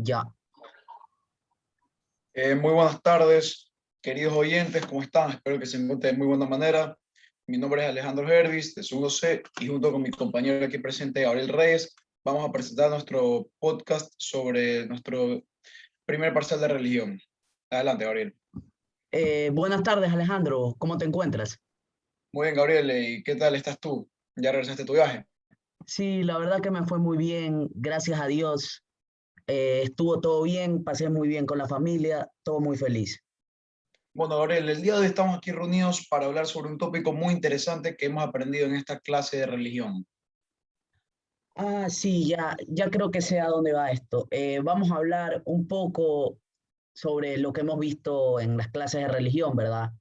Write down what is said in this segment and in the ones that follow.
Ya. Muy buenas tardes, queridos oyentes, ¿cómo están? Espero que se encuentren de muy buena manera. Mi nombre es Alejandro Hervis, de Segundo C, y junto con mi compañero aquí presente, Gabriel Reyes, vamos a presentar nuestro podcast sobre nuestro primer parcial de religión. Adelante, Gabriel. Buenas tardes, Alejandro. ¿Cómo te encuentras? Muy bien, Gabriel, ¿y qué tal estás tú? ¿Ya regresaste a tu viaje? Sí, la verdad que me fue muy bien, gracias a Dios. Estuvo todo bien, pasé muy bien con la familia, todo muy feliz. Bueno, Gabriel, el día de hoy estamos aquí reunidos para hablar sobre un tópico muy interesante que hemos aprendido en esta clase de religión. Sí, ya creo que sé a dónde va esto. Vamos a hablar un poco sobre lo que hemos visto en las clases de religión, ¿verdad?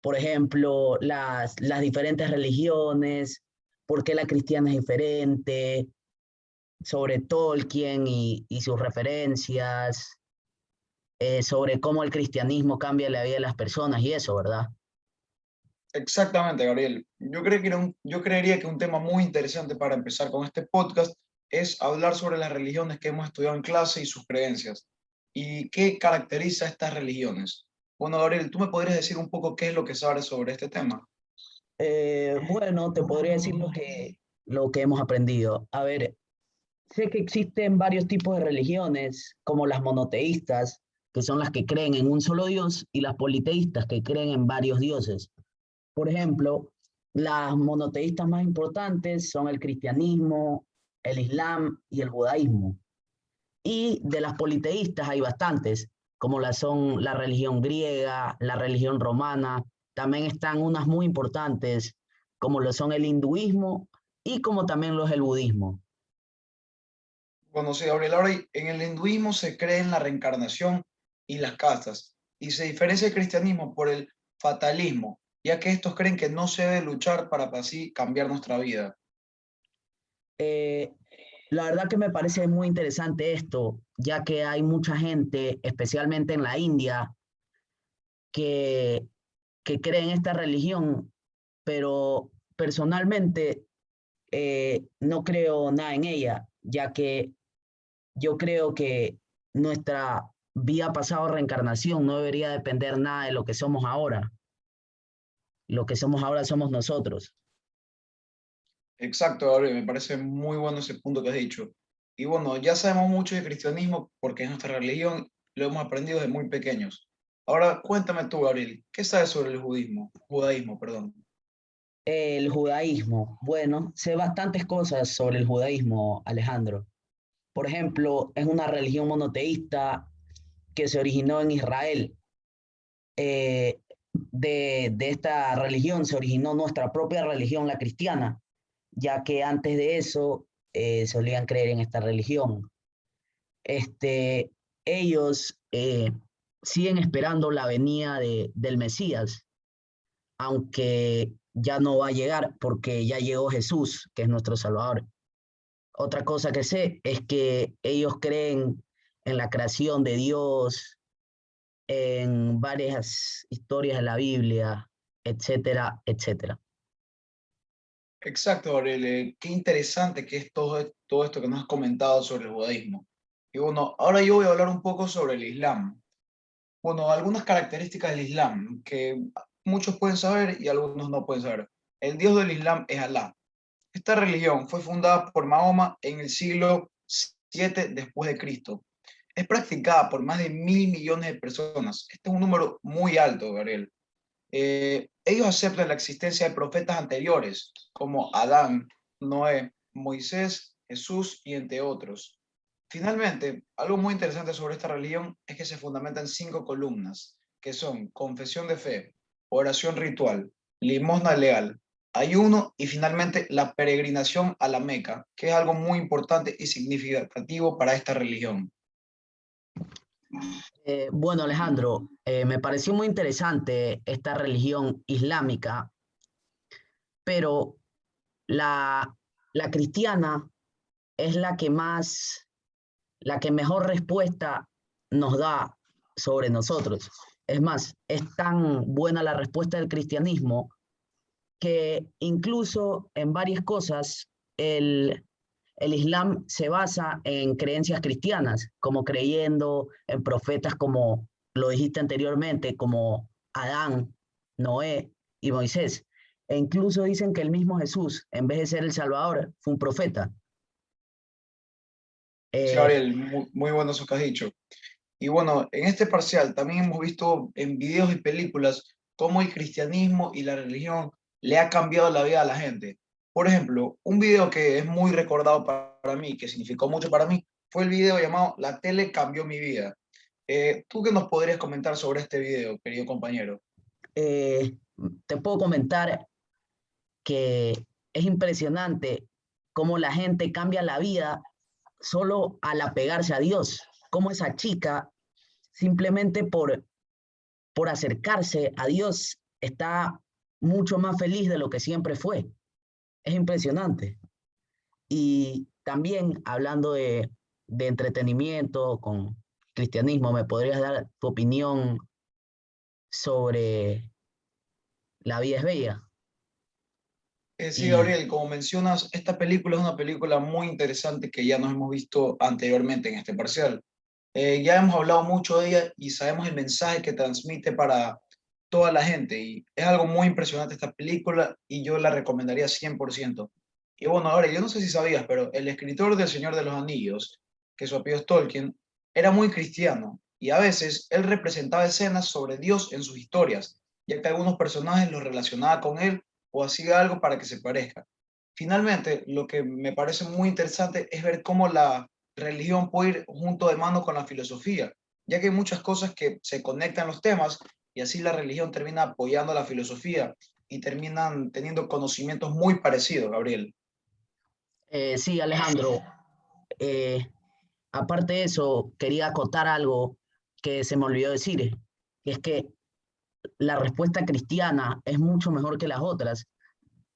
Por ejemplo, las diferentes religiones, por qué la cristiana es diferente, sobre Tolkien y sus referencias, sobre cómo el cristianismo cambia la vida de las personas y eso, ¿verdad? Exactamente, Gabriel. Yo creería que un tema muy interesante para empezar con este podcast es hablar sobre las religiones que hemos estudiado en clase y sus creencias. ¿Y qué caracteriza a estas religiones? Bueno, Gabriel, ¿tú me podrías decir un poco qué es lo que sabes sobre este tema? Bueno, te podría decir lo que hemos aprendido. A ver, sé que existen varios tipos de religiones, como las monoteístas, que son las que creen en un solo Dios, y las politeístas, que creen en varios dioses. Por ejemplo, las monoteístas más importantes son el cristianismo, el islam y el judaísmo. Y de las politeístas hay bastantes, como la son la religión griega, la religión romana. También están unas muy importantes, como lo son el hinduismo y como también lo es el budismo. Bueno, sí, Gabriel, ahora en el hinduismo se cree en la reencarnación y las castas, y se diferencia el cristianismo por el fatalismo, ya que estos creen que no se debe luchar para así cambiar nuestra vida. Eh, la verdad que me parece muy interesante esto, ya que hay mucha gente, especialmente en la India, que, que cree en esta religión, pero personalmente no creo nada en ella, ya que yo creo que nuestra vida pasada o reencarnación no debería depender nada de lo que somos ahora. Lo que somos ahora somos nosotros. Exacto, Gabriel, me parece muy bueno ese punto que has dicho. Y bueno, ya sabemos mucho de cristianismo porque es nuestra religión, lo hemos aprendido desde muy pequeños. Ahora cuéntame tú, Gabriel, ¿qué sabes sobre el judaísmo, perdón? El judaísmo. Bueno, sé bastantes cosas sobre el judaísmo, Alejandro. Por ejemplo, es una religión monoteísta que se originó en Israel. Eh, de esta religión se originó nuestra propia religión, la cristiana, ya que antes de eso solían creer en esta religión. Este, ellos siguen esperando la venida del Mesías, aunque ya no va a llegar porque ya llegó Jesús, que es nuestro Salvador. Otra cosa que sé es que ellos creen en la creación de Dios, en varias historias de la Biblia, etcétera, etcétera. Exacto, Gabriel, qué interesante que es todo esto que nos has comentado sobre el judaísmo. Y bueno, ahora yo voy a hablar un poco sobre el Islam. Bueno, algunas características del Islam que muchos pueden saber y algunos no pueden saber. El Dios del Islam es Alá. Esta religión fue fundada por Mahoma en el siglo 7 después de Cristo. Es practicada por más de 1.000 millones de personas. Este es un número muy alto, Gabriel. Ellos aceptan la existencia de profetas anteriores, como Adán, Noé, Moisés, Jesús y entre otros. Finalmente, algo muy interesante sobre esta religión es que se fundamenta en 5 columnas, que son confesión de fe, oración ritual, limosna leal, ayuno y finalmente la peregrinación a la Meca, que es algo muy importante y significativo para esta religión. Bueno, Alejandro, me pareció muy interesante esta religión islámica, pero la, la cristiana es la que mejor respuesta nos da sobre nosotros. Es más, es tan buena la respuesta del cristianismo que incluso en varias cosas el, el Islam se basa en creencias cristianas, como creyendo en profetas como lo dijiste anteriormente, como Adán, Noé y Moisés. E incluso dicen que el mismo Jesús, en vez de ser el Salvador, fue un profeta. Sí, Eh, Gabriel, muy bueno eso que has dicho. Y bueno, en este parcial también hemos visto en videos y películas cómo el cristianismo y la religión le ha cambiado la vida a la gente. Por ejemplo, un video que es muy recordado para mí, que significó mucho para mí, fue el video llamado La tele cambió mi vida. ¿Tú qué nos podrías comentar sobre este video, querido compañero? eh, Te puedo comentar que es impresionante cómo la gente cambia la vida solo al apegarse a Dios, cómo esa chica simplemente por acercarse a Dios está mucho más feliz de lo que siempre fue. Es impresionante. Y también hablando de entretenimiento con cristianismo, ¿me podrías dar tu opinión sobre La vida es bella? Sí, Y Gabriel, como mencionas, esta película es una película muy interesante que ya nos hemos visto anteriormente en este parcial. Ya hemos hablado mucho de ella y sabemos el mensaje que transmite para toda la gente. Y es algo muy impresionante esta película y yo la recomendaría 100%. Y bueno, ahora, yo no sé si sabías, pero el escritor del Señor de los Anillos, que su apellido es Tolkien, era muy cristiano y a veces él representaba escenas sobre Dios en sus historias, ya que algunos personajes los relacionaba con él o hacía algo para que se parezca. Finalmente, lo que me parece muy interesante es ver cómo la religión puede ir junto de mano con la filosofía, ya que hay muchas cosas que se conectan los temas y así la religión termina apoyando a la filosofía y terminan teniendo conocimientos muy parecidos, Gabriel. sí, Alejandro, eh, aparte de eso, quería acotar algo que se me olvidó decir, y es que la respuesta cristiana es mucho mejor que las otras,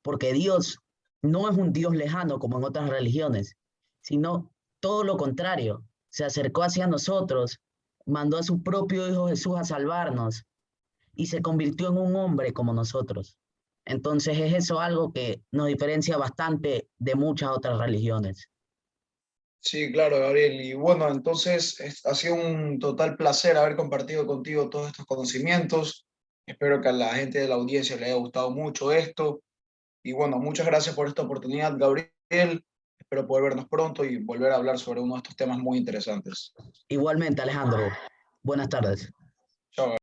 porque Dios no es un Dios lejano como en otras religiones, sino todo lo contrario, se acercó hacia nosotros, mandó a su propio Hijo Jesús a salvarnos y se convirtió en un hombre como nosotros. Entonces es eso algo que nos diferencia bastante de muchas otras religiones. Sí, claro, Gabriel. Y bueno, entonces ha sido un total placer haber compartido contigo todos estos conocimientos. Espero que a la gente de la audiencia le haya gustado mucho esto. Y bueno, muchas gracias por esta oportunidad, Gabriel. Espero poder vernos pronto y volver a hablar sobre uno de estos temas muy interesantes. Igualmente, Alejandro, buenas tardes. Chao.